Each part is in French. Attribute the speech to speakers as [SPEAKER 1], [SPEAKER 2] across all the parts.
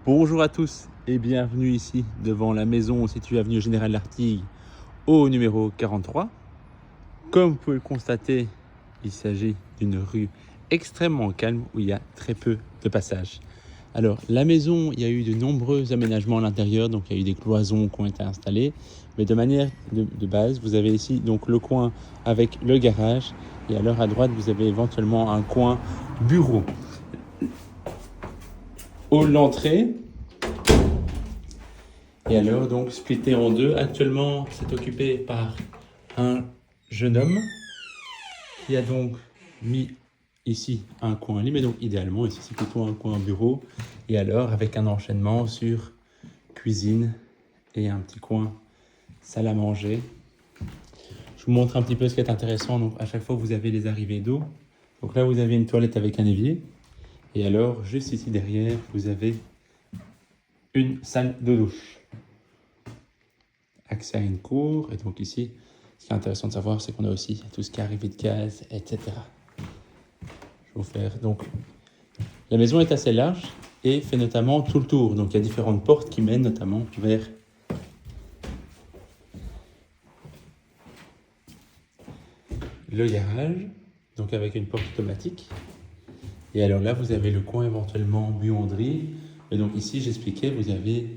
[SPEAKER 1] Bonjour à tous et bienvenue ici devant la maison située avenue Général Lartigue au numéro 43. Comme vous pouvez le constater, il s'agit d'une rue extrêmement calme où il y a très peu de passages. Alors la maison, il y a eu de nombreux aménagements à l'intérieur, donc il y a eu des cloisons qui ont été installées, mais de manière de base, vous avez ici donc le coin avec le garage et alors à droite vous avez éventuellement un coin bureau. Hall d'entrée. Et alors, donc, splitté en deux. Actuellement, c'est occupé par un jeune homme qui a donc mis ici un coin lit, mais donc idéalement, ici, c'est plutôt un coin bureau. Et alors, avec un enchaînement sur cuisine et un petit coin salle à manger. Je vous montre un petit peu ce qui est intéressant. Donc, à chaque fois, vous avez les arrivées d'eau. Donc là, vous avez une toilette avec un évier. Et alors, juste ici derrière, vous avez une salle de douche. Accès à une cour. Et donc ici, ce qui est intéressant de savoir, c'est qu'on a aussi tout ce qui est arrivé de gaz, etc. Je vais vous faire. Donc, la maison est assez large et fait notamment tout le tour. Donc, il y a différentes portes qui mènent notamment vers le garage, donc avec une porte automatique. Et alors là, vous avez le coin éventuellement buanderie. Et donc ici, j'expliquais, vous avez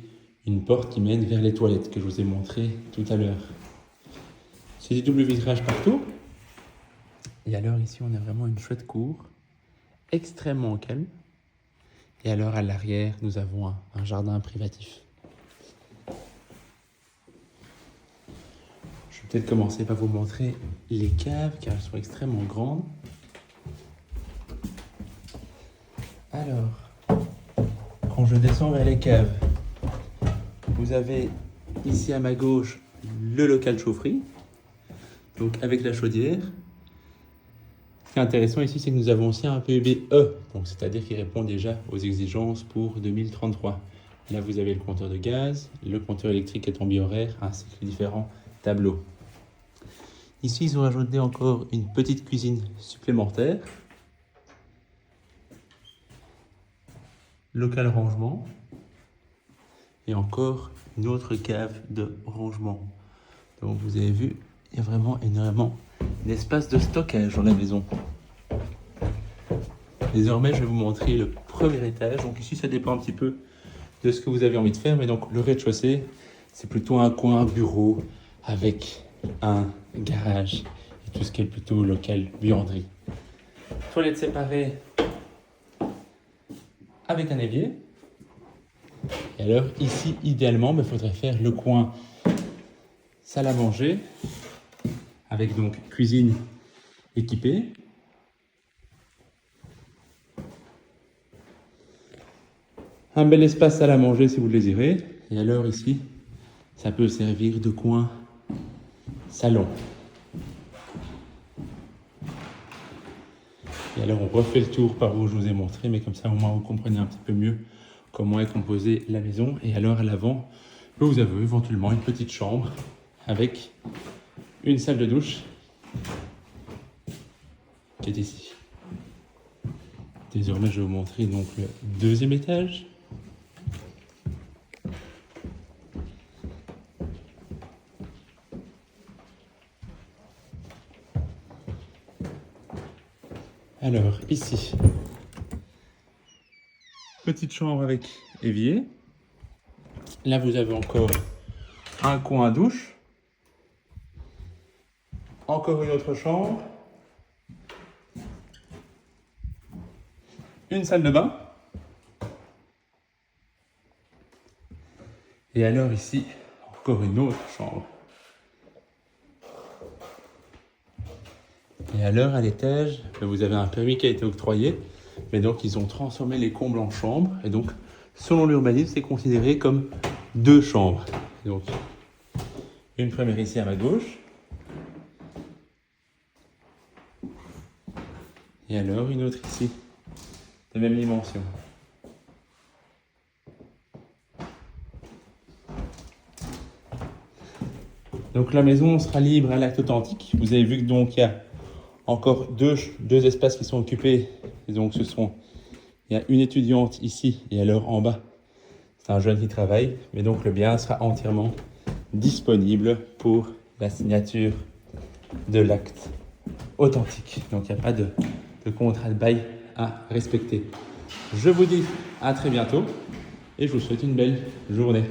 [SPEAKER 1] une porte qui mène vers les toilettes que je vous ai montré tout à l'heure. C'est des doubles vitrages partout. Et alors ici, on a vraiment une chouette cour, extrêmement calme. Et alors à l'arrière, nous avons un jardin privatif. Je vais peut-être commencer par vous montrer les caves, car elles sont extrêmement grandes. Alors, quand je descends vers les caves, vous avez ici à ma gauche le local chaufferie, donc avec la chaudière. Ce qui est intéressant ici, c'est que nous avons aussi un PEB-E, donc c'est-à-dire qu'il répond déjà aux exigences pour 2033. Là, vous avez le compteur de gaz, le compteur électrique est en bi-horaire, ainsi que les différents tableaux. Ici, ils ont ajouté encore une petite cuisine supplémentaire. Local rangement. Et encore une autre cave de rangement. Donc vous avez vu, il y a vraiment énormément d'espace de stockage dans la maison. Désormais, je vais vous montrer le premier étage. Donc ici, ça dépend un petit peu de ce que vous avez envie de faire. Mais donc le rez-de-chaussée, c'est plutôt un coin bureau avec un garage et tout ce qui est plutôt local buanderie. Toilette séparée avec un évier. Et alors ici, idéalement, il faudrait faire le coin salle à manger avec donc cuisine équipée. Un bel espace salle à manger si vous le désirez. Et alors ici, ça peut servir de coin salon. Et alors on refait le tour par où je vous ai montré, mais comme ça au moins vous comprenez un petit peu mieux comment est composée la maison. Et alors à l'avant, vous avez éventuellement une petite chambre avec une salle de douche qui est ici. Désormais, je vais vous montrer donc le deuxième étage. Alors ici, petite chambre avec évier. Là, vous avez encore un coin à douche. Encore une autre chambre. Une salle de bain. Et alors ici, encore une autre chambre. Et alors à l'étage, vous avez un permis qui a été octroyé. Mais donc ils ont transformé les combles en chambres. Et donc, selon l'urbanisme, c'est considéré comme deux chambres. Donc, une première ici à ma gauche. Et alors une autre ici, de même dimension. Donc la maison sera libre à l'acte authentique. Vous avez vu que donc il y a encore deux espaces qui sont occupés. Et donc il y a une étudiante ici et alors en bas, C'est un jeune qui travaille, mais donc le bien sera entièrement disponible pour la signature de l'acte authentique. Donc il n'y a pas de contrat de bail à respecter. Je vous dis à très bientôt et je vous souhaite une belle journée.